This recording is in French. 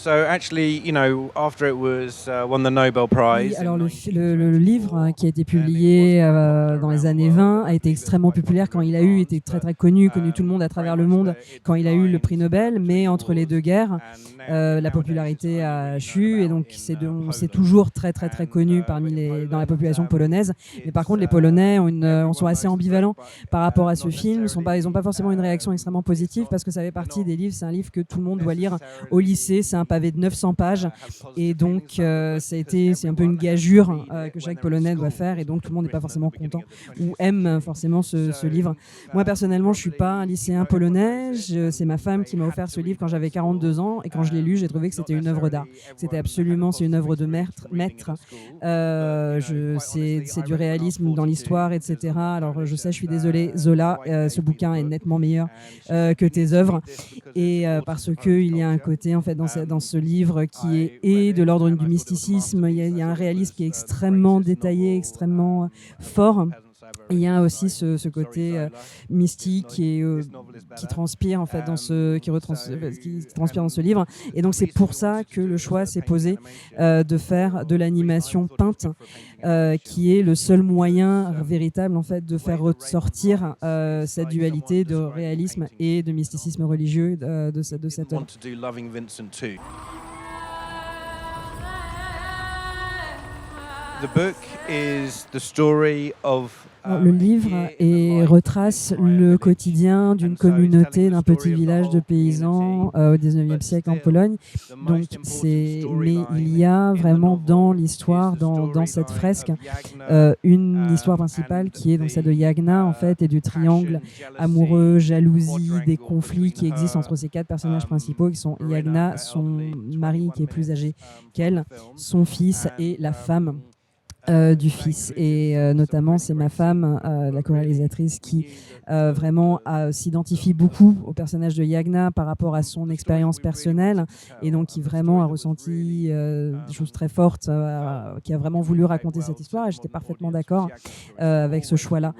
So actually, after it was won the Nobel Oui, Prize alors in le livre qui a été publié dans les années 20 a été extrêmement populaire quand il a eu, était très très connu tout le monde à travers le monde quand il a eu le prix Nobel, mais entre les deux guerres, la popularité a chu et donc c'est toujours très très très connu dans la population polonaise. Mais par contre, les Polonais sont assez ambivalents par rapport à ce film. Ils ont pas forcément une réaction extrêmement positive parce que ça fait partie des livres. C'est un livre que tout le monde doit lire au lycée. C'est un pavé de 900 pages et donc c'est un peu une gageure que chaque Polonais doit faire et donc tout le monde n'est pas forcément content ou aime forcément ce livre. Moi personnellement, je suis pas un lycéen polonais. C'est ma femme qui m'a offert ce livre quand j'avais 42 ans et quand je l'ai lu, j'ai trouvé que c'était une œuvre d'art. C'est une œuvre de maître. C'est du réalisme dans l'histoire, etc. Alors je sais, je suis désolée, Zola, ce bouquin est nettement meilleur que tes œuvres et parce qu'il y a un côté en fait dans ce livre qui est de l'ordre du mysticisme. Il y a un réalisme qui est extrêmement détaillé, extrêmement fort. Et il y a aussi ce côté mystique qui transpire en fait qui transpire dans ce livre. Et donc c'est pour ça que le choix s'est posé de faire de l'animation peinte, qui est le seul moyen véritable en fait de faire ressortir cette dualité de réalisme et de mysticisme religieux de cette œuvre. The book is the story of Le livre retrace le quotidien d'une communauté, d'un petit village de paysans au XIXe siècle en Pologne. Mais il y a vraiment dans l'histoire, dans cette fresque, une histoire principale qui est donc celle de Yagna en fait, et du triangle amoureux, jalousie, des conflits qui existent entre ces quatre personnages principaux qui sont Yagna, son mari qui est plus âgé qu'elle, son fils et la femme du fils. Et notamment, c'est ma femme, la co-réalisatrice, qui vraiment s'identifie beaucoup au personnage de Yagna par rapport à son expérience personnelle et donc qui vraiment a ressenti des choses très fortes, qui a vraiment voulu raconter cette histoire et j'étais parfaitement d'accord avec ce choix-là.